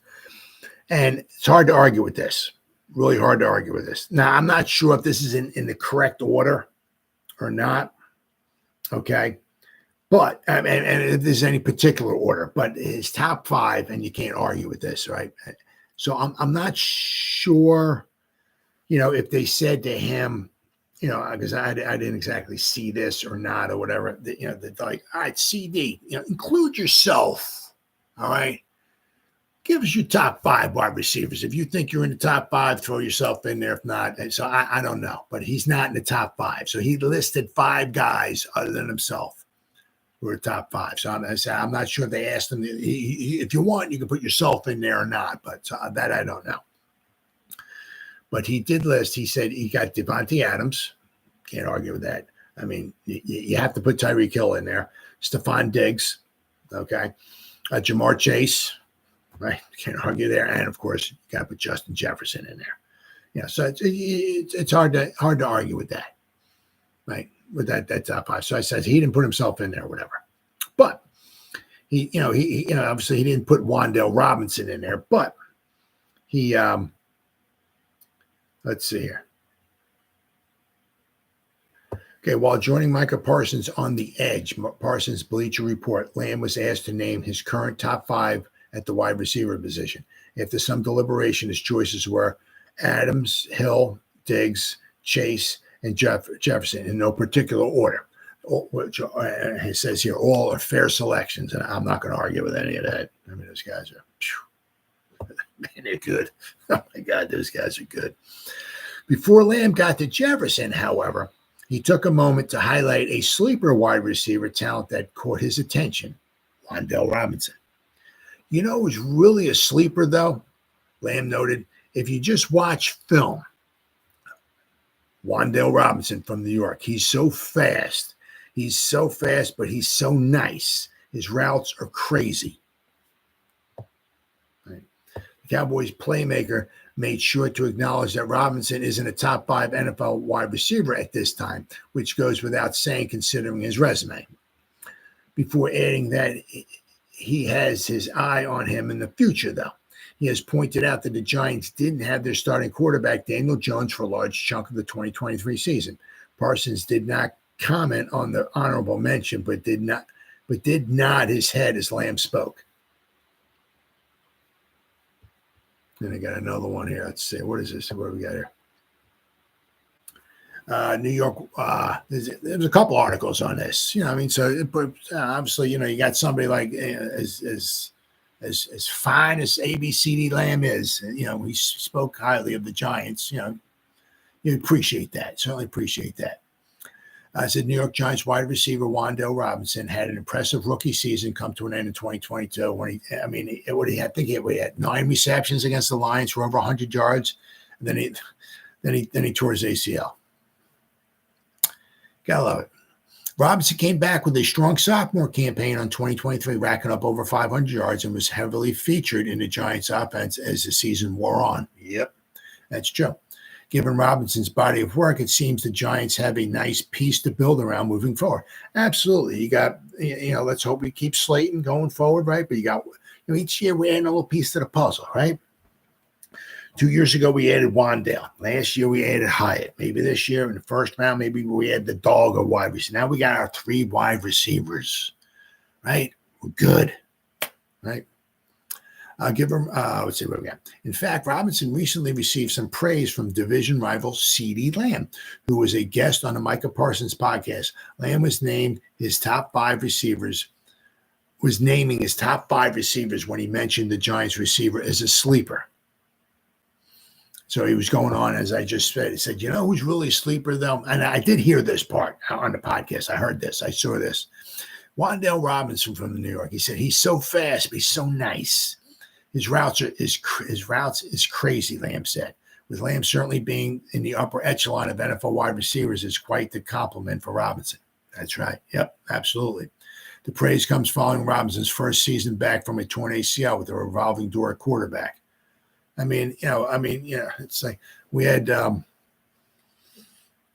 And it's hard to argue with this. Really hard to argue with this. Now, I'm not sure if this is in the correct order or not. Okay. But, and if there's any particular order, but his top 5, and you can't argue with this, right? So I'm not sure, if they said to him, because I didn't exactly see this or not or whatever, they're like, all right, CD, include yourself. All right. Give us your top 5 wide receivers. If you think you're in the top 5, throw yourself in there. If not, and so I don't know. But he's not in the top 5. So he listed 5 guys other than himself who are top 5. So I'm not sure if they asked him. If you want, you can put yourself in there or not. But that I don't know. But he did list. He said he got Devontae Adams. Can't argue with that. You have to put Tyreek Hill in there. Stephon Diggs. Okay. Jamar Chase, right? Can't argue there, and of course, you got to put Justin Jefferson in there. So it's hard to argue with that, right? With that top 5. So I said he didn't put himself in there, or whatever. But he obviously he didn't put Wan'Dale Robinson in there, but he let's see here. Okay, while joining Micah Parsons on the edge, Parsons Bleacher Report, Lamb was asked to name his current top 5 at the wide receiver position. After some deliberation, his choices were Adams, Hill, Diggs, Chase, and Jefferson in no particular order. Which it says here, all are fair selections, and I'm not going to argue with any of that. Those guys are, man, they're good. Oh, my God, those guys are good. Before Lamb got to Jefferson, however, he took a moment to highlight a sleeper wide receiver talent that caught his attention, Wan'Dale Robinson. Who's really a sleeper, though? Lamb noted, if you just watch film, Wan'Dale Robinson from New York, he's so fast. He's so fast, but he's so nice. His routes are crazy. Right. The Cowboys playmaker made sure to acknowledge that Robinson isn't a top 5 NFL wide receiver at this time, which goes without saying considering his resume. Before adding that he has his eye on him in the future, though. He has pointed out that the Giants didn't have their starting quarterback, Daniel Jones, for a large chunk of the 2023 season. Parsons did not comment on the honorable mention, but did nod his head as Lamb spoke. Then I got another one here. Let's see. What is this? What do we got here? New York. There's a couple articles on this. So obviously, you got somebody like as fine as ABCD Lamb is. He spoke highly of the Giants. You appreciate that. Certainly appreciate that. Said New York Giants wide receiver Wan'Dale Robinson had an impressive rookie season come to an end in 2022. When he had 9 receptions against the Lions for over 100 yards, and then he tore his ACL. Gotta love it. Robinson came back with a strong sophomore campaign on 2023, racking up over 500 yards, and was heavily featured in the Giants' offense as the season wore on. Yep, that's true. Given Robinson's body of work, it seems the Giants have a nice piece to build around moving forward. Absolutely. You got, let's hope we keep Slayton going forward, right? But you got, each year we're adding a little piece to the puzzle, right? 2 years ago, we added Wan'Dale. Last year, we added Hyatt. Maybe this year, in the first round, maybe we had the dog or wide receiver. Now we got our 3 wide receivers, right? We're good, right? I'll give him, let's see what we got. In fact, Robinson recently received some praise from division rival CeeDee Lamb, who was a guest on the Micah Parsons podcast. Lamb was naming his top five receivers when he mentioned the Giants receiver as a sleeper. So he was going on, as I just said. He said, you know who's really a sleeper, though? And I did hear this part on the podcast. I heard this. I saw this. Wan'Dale Robinson from New York. He said, he's so fast, but he's so nice. His routes is crazy, Lamb said. With Lamb certainly being in the upper echelon of NFL wide receivers is quite the compliment for Robinson. That's right. Yep, absolutely. The praise comes following Robinson's first season back from a torn ACL with a revolving door at quarterback. It's like we had, what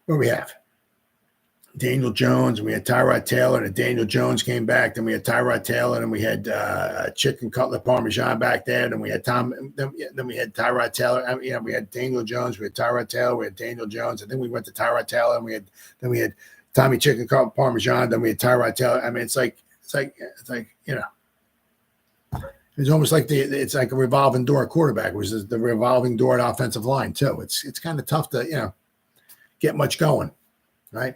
do we have? Daniel Jones, and we had Tyrod Taylor, and Daniel Jones came back. Then we had Tyrod Taylor, and we had chicken cutlet parmesan back there. Then we had Then we had Tyrod Taylor. We had Daniel Jones. We had Tyrod Taylor. We had Daniel Jones. And then we went to Tyrod Taylor, and we had Tommy chicken cutlet parmesan. Then we had Tyrod Taylor. I mean, it's like it's almost like it's like a revolving door quarterback. It was the revolving door at offensive line too. It's kind of tough to get much going, right?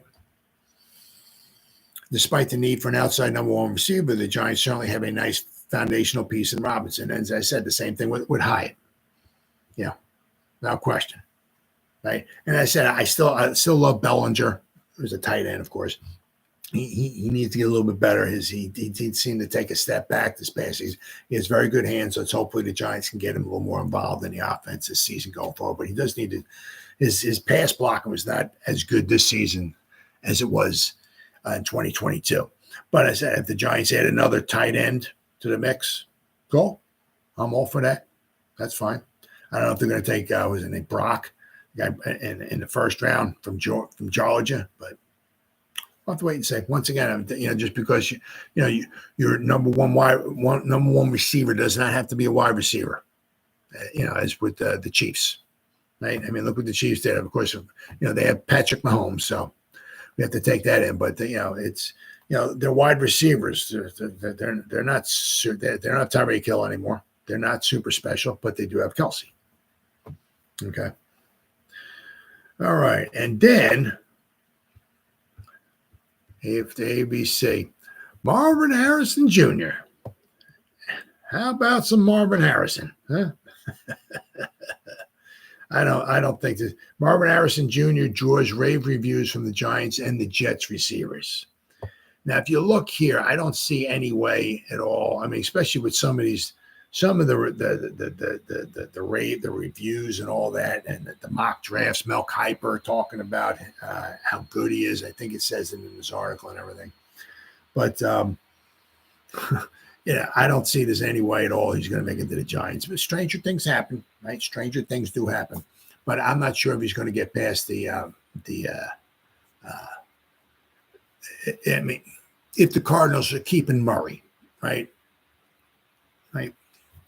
Despite the need for an outside number one receiver, the Giants certainly have a nice foundational piece in Robinson. And as I said, the same thing with Hyatt. Without question. Right. And I said, I still love Bellinger, who's a tight end, of course. He needs to get a little bit better. He seemed to take a step back this past season. He has very good hands, so it's hopefully the Giants can get him a little more involved in the offense this season going forward. But he does need to. His pass blocking was not as good this season as it was in 2022. But I said, if the Giants add another tight end to the mix, go. I'm all for that. That's fine. I don't know if they're going to take, was his name, Brock, guy in the first round from Georgia, but I'll have to wait and say. Once again, just because your number one receiver does not have to be a wide receiver. As with the Chiefs, right? I mean, look what the Chiefs did. Of course, they have Patrick Mahomes, so we have to take that in. But they're wide receivers. They're not Tyreek Hill anymore. They're not super special, but they do have Kelsey. Okay. All right, and then if the ABC, Marvin Harrison Jr. How about some Marvin Harrison? Huh? I don't think that Marvin Harrison Jr. draws rave reviews from the Giants and the Jets receivers. Now, if you look here, I don't see any way at all. I mean, especially with some of the reviews and all that, and the mock drafts. Mel Kiper talking about how good he is. I think it says it in his article and everything. But I don't see there's any way at all he's going to make it to the Giants. But stranger things happen, right? Stranger things do happen. But I'm not sure if he's going to get past if the Cardinals are keeping Murray, right? Right.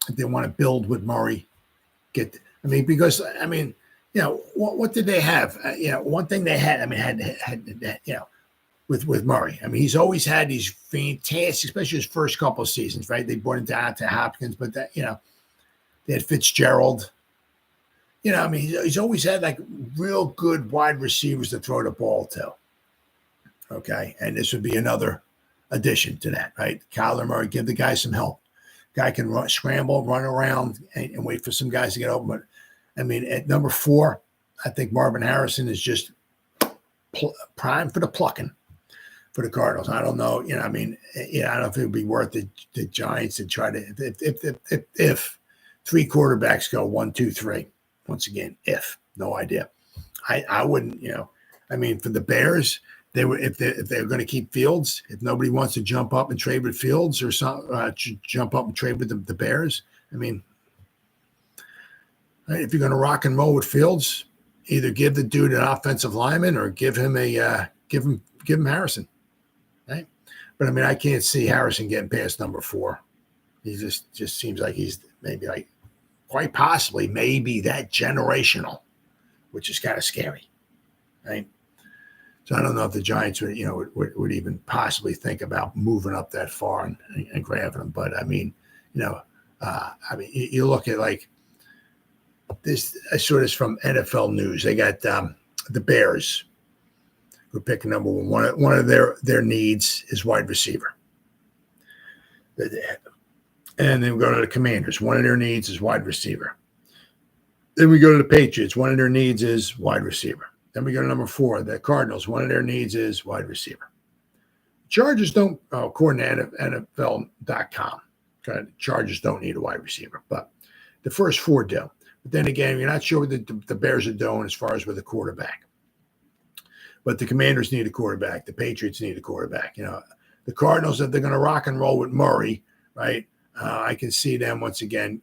If they want to build with Murray, because what did they have? One thing they had, with Murray. I mean, he's always had these fantastic, especially his first couple of seasons, right? They brought him down to Hopkins, but they had Fitzgerald. He's always had like real good wide receivers to throw the ball to. Okay. And this would be another addition to that, right? Kyler Murray, give the guy some help. Guy can scramble, run around, and wait for some guys to get open. But at number 4, I think Marvin Harrison is just prime for the plucking for the Cardinals. I don't know. I don't know if it would be worth the Giants to try to if 3 quarterbacks go 1, 2, 3. Once again, no idea. I wouldn't. For the Bears. If they're going to keep Fields, if nobody wants to jump up and trade with Fields or jump up and trade with the Bears, if you're going to rock and roll with Fields, either give the dude an offensive lineman or give him Harrison, right? But I can't see Harrison getting past number 4. He just seems like he's maybe like quite possibly maybe that generational, which is kind of scary, right? So I don't know if the Giants would even possibly think about moving up that far and grabbing him. But I mean, you look at like this. I saw this from NFL News. They got the Bears who pick number one. One of their needs is wide receiver. And then we go to the Commanders. One of their needs is wide receiver. Then we go to the Patriots. One of their needs is wide receiver. Then we go to number 4, the Cardinals. One of their needs is wide receiver. Chargers don't, according to NFL.com, okay, Chargers don't need a wide receiver, but the first 4 do. But then again, you're not sure what the Bears are doing as far as with a quarterback. But the Commanders need a quarterback. The Patriots need a quarterback. The Cardinals, if they're going to rock and roll with Murray, right? I can see them once again,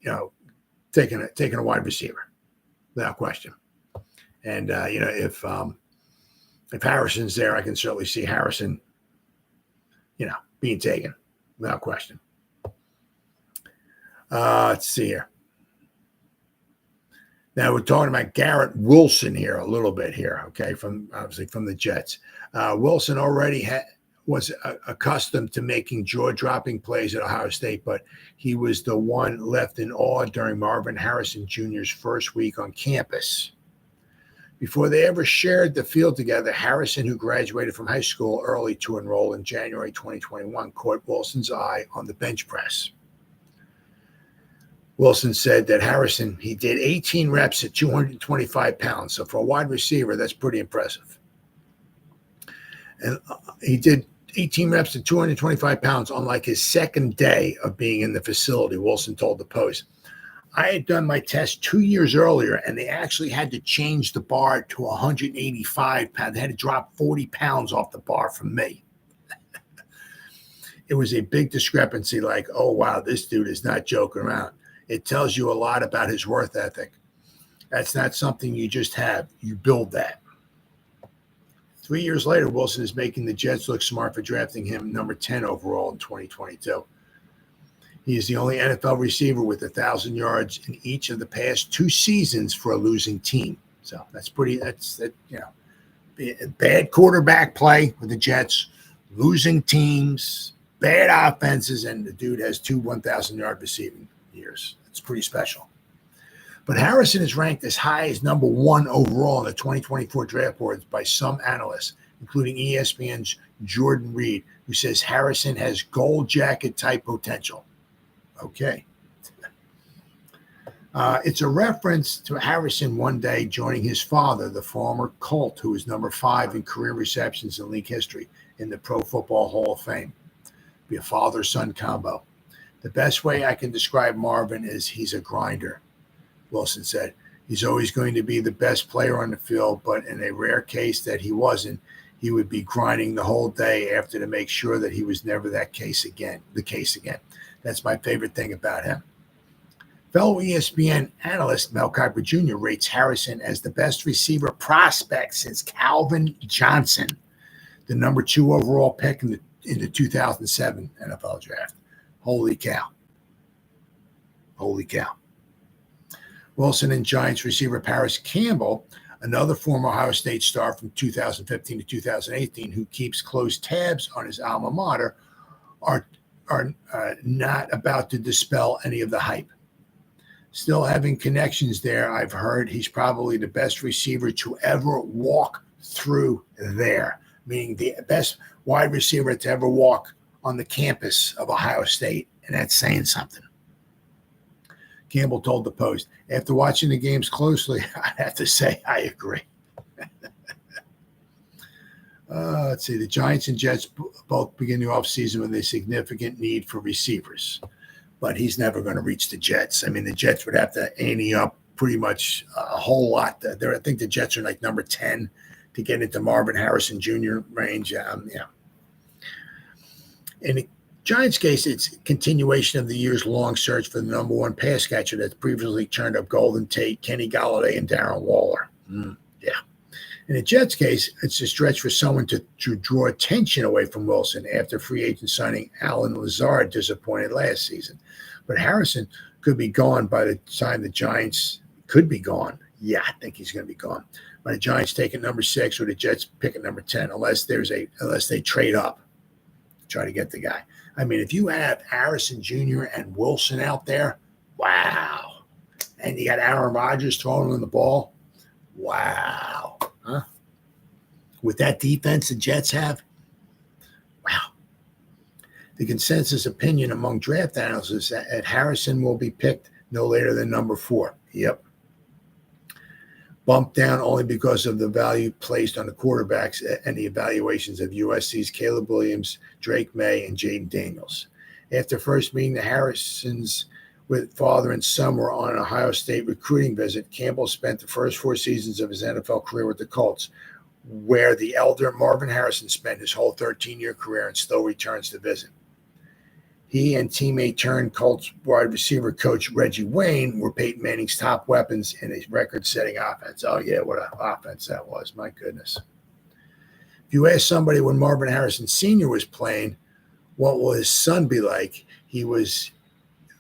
taking a wide receiver, without question. And if Harrison's there, I can certainly see Harrison, being taken, without question. Let's see here. Now we're talking about Garrett Wilson here a little bit here, okay, from the Jets. Wilson already was accustomed to making jaw-dropping plays at Ohio State, but he was the one left in awe during Marvin Harrison Jr.'s first week on campus. Before they ever shared the field together, Harrison, who graduated from high school early to enroll in January 2021, caught Wilson's eye on the bench press. Wilson said that Harrison, he did 18 reps at 225 pounds. So for a wide receiver, that's pretty impressive. And he did 18 reps at 225 pounds on like his second day of being in the facility, Wilson told the Post. I had done my test 2 years earlier, and they actually had to change the bar to 185 pounds. They had to drop 40 pounds off the bar from me. It was a big discrepancy, like, oh, wow, this dude is not joking around. It tells you a lot about his work ethic. That's not something you just have. You build that. 3 years later, Wilson is making the Jets look smart for drafting him number 10 overall in 2022. He is the only NFL receiver with 1,000 yards in each of the past 2 seasons for a losing team. So that's bad quarterback play with the Jets, losing teams, bad offenses, and the dude has 2 1,000-yard receiving years. It's pretty special. But Harrison is ranked as high as number 1 overall in the 2024 draft boards by some analysts, including ESPN's Jordan Reed, who says Harrison has gold jacket type potential. Okay. It's a reference to Harrison one day joining his father, the former Colt, who is number 5 in career receptions in league history in the Pro Football Hall of Fame. Be a father-son combo. The best way I can describe Marvin is he's a grinder, Wilson said. He's always going to be the best player on the field, but in a rare case that he wasn't, he would be grinding the whole day after to make sure that he was never the case again. That's my favorite thing about him. Fellow ESPN analyst Mel Kiper Jr. rates Harrison as the best receiver prospect since Calvin Johnson, the number 2 overall pick in the 2007 NFL draft. Holy cow. Holy cow. Wilson and Giants receiver Paris Campbell, another former Ohio State star from 2015 to 2018, who keeps close tabs on his alma mater, are not about to dispel any of the hype. Still having connections there, I've heard he's probably the best receiver to ever walk through there, meaning the best wide receiver to ever walk on the campus of Ohio State, and that's saying something. Campbell told the Post, after watching the games closely, I have to say I agree. Let's see. The Giants and Jets both begin the offseason with a significant need for receivers, but he's never going to reach the Jets. I mean, the Jets would have to ante up pretty much a whole lot. I think the Jets are like number 10 to get into Marvin Harrison Jr. range. In the Giants' case, it's a continuation of the years-long search for the number 1 pass catcher that's previously turned up Golden Tate, Kenny Golladay, and Darren Waller. In the Jets' case, it's a stretch for someone to draw attention away from Wilson after free agent signing Allen Lazard disappointed last season. But Harrison could be gone by the time the Giants could be gone. Yeah, I think he's going to be gone. By the Giants take at number 6 or the Jets pick at number 10, unless they trade up, try to get the guy. I mean, if you have Harrison Jr. and Wilson out there, Wow. And you got Aaron Rodgers throwing him the ball. Wow. Huh? With that defense the Jets have, wow. The consensus opinion among draft analysts is that Harrison will be picked no later than number 4. Yep. Bumped down only because of the value placed on the quarterbacks and the evaluations of USC's Caleb Williams, Drake May, and Jaden Daniels. After first meeting the Harrisons with father and son were on an Ohio State recruiting visit, Campbell spent the first 4 seasons of his NFL career with the Colts, where the elder Marvin Harrison spent his whole 13-year career and still returns to visit. He and teammate turned Colts wide receiver coach Reggie Wayne were Peyton Manning's top weapons in a record-setting offense. Oh, yeah, what an offense that was. My goodness. If you ask somebody when Marvin Harrison Sr. was playing, what will his son be like? He was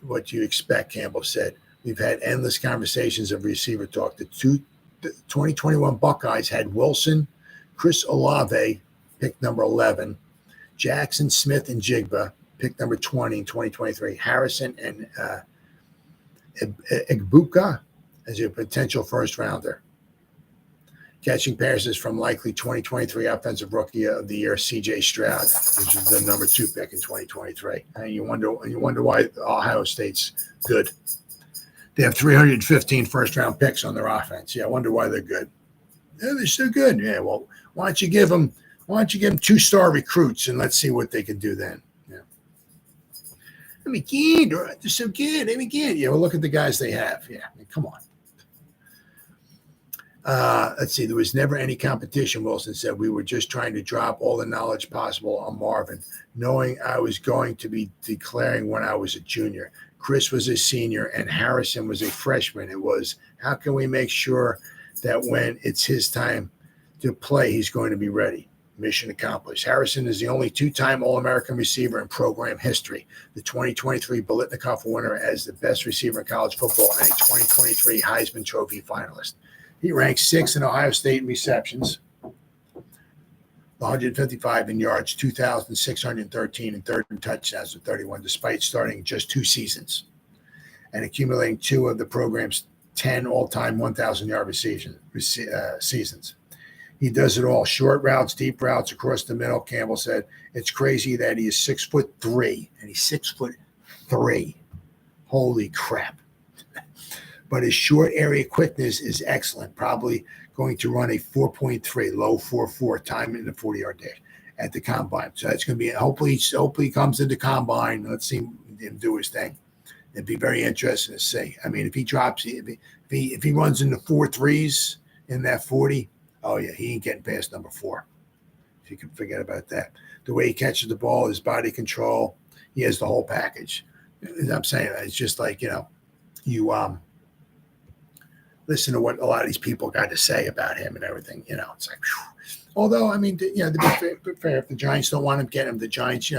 what you expect, Campbell said. We've had endless conversations of receiver talk. The 2021 Buckeyes had Wilson, Chris Olave, pick number 11, Jackson, Smith, and Jigba, pick number 20 in 2023, Harrison and Egbuka as a potential first rounder. Catching passes from likely 2023 Offensive Rookie of the Year, C.J. Stroud, which is the number 2 pick in 2023. And you wonder why Ohio State's good. They have 315 first-round picks on their offense. Yeah, I wonder why they're good. Yeah, they're so good. Yeah, well, why don't you give them 2-star recruits and let's see what they can do then. They're so good. Yeah, well, look at the guys they have. Yeah, I mean, come on. Let's see. There was never any competition, Wilson said. We were just trying to drop all the knowledge possible on Marvin, knowing I was going to be declaring when I was a junior. Chris was a senior, and Harrison was a freshman. It was, how can we make sure that when it's his time to play, he's going to be ready? Mission accomplished. Harrison is the only 2-time All-American receiver in program history, the 2023 Biletnikoff winner as the best receiver in college football, and a 2023 Heisman Trophy finalist. He ranks 6th in Ohio State in receptions, 155 in yards, 2,613, and 3rd in touchdowns with 31, despite starting just 2 seasons and accumulating 2 of the program's 10 all-time 1,000-yard seasons. He does it all. Short routes, deep routes, across the middle, Campbell said. It's crazy that he is 6'3", and he's 6'3". Holy crap. But his short area quickness is excellent. Probably going to run a 4.3, low 4.4 time in the 40-yard dash at the combine. So that's going to be, hopefully he comes to the combine. Let's see him do his thing. It'd be very interesting to see. I mean, if he drops, if he runs into 4.3s in that 40, oh, yeah, he ain't getting past number 4. If you can forget about that. The way he catches the ball, his body control, he has the whole package. As I'm saying, it's just like, you listen to what a lot of these people got to say about him and everything. It's like, whew. Although, I mean, to be fair, if the Giants don't want him, get him. The Giants,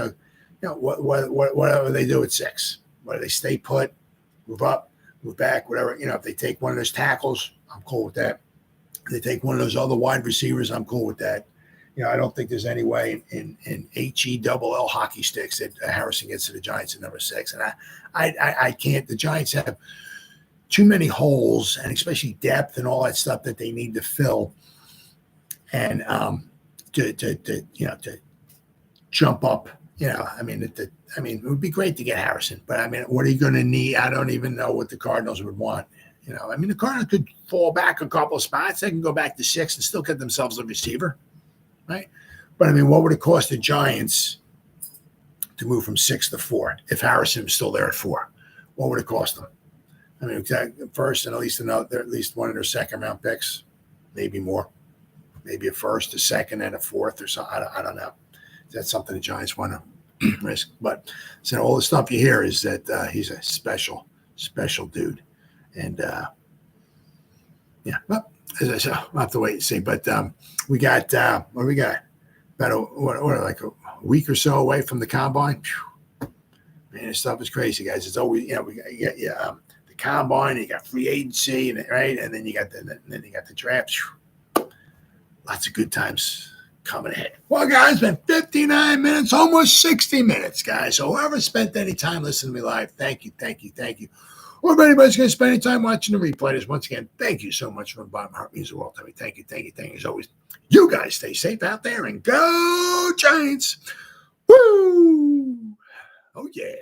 whatever they do at 6. Whether they stay put, move up, move back, whatever. If they take one of those tackles, I'm cool with that. They take one of those other wide receivers, I'm cool with that. I don't think there's any way in HELL hockey sticks that Harrison gets to the Giants at number 6. And I can't. The Giants have too many holes, and especially depth and all that stuff that they need to fill. And to jump up. It would be great to get Harrison, but what are you going to need? I don't even know what the Cardinals would want. The Cardinals could fall back a couple of spots. They can go back to 6 and still get themselves a receiver, right? But, what would it cost the Giants to move from 6 to 4 if Harrison was still there at 4? What would it cost them? First and at least one of their second-round picks, maybe more. Maybe a first, a second, and a fourth or something. I don't know. That's something the Giants want to risk. But all the stuff you hear is that he's a special dude. And, well, as I said, we'll have to wait and see. But we got, what do we got? About like a week or so away from the combine. Whew. Man, this stuff is crazy, guys. It's always, we got the combine, you got free agency, right? And then you got the draft. Whew. Lots of good times coming ahead. Well, guys, it's been 59 minutes, almost 60 minutes, guys. So whoever spent any time listening to me live, thank you. or if anybody's going to spend any time watching the replay, just once again, thank you so much from the bottom of my heart. It means the world to me. Thank you, thank you, thank you. As always, you guys stay safe out there and go Giants. Woo! Oh, yeah.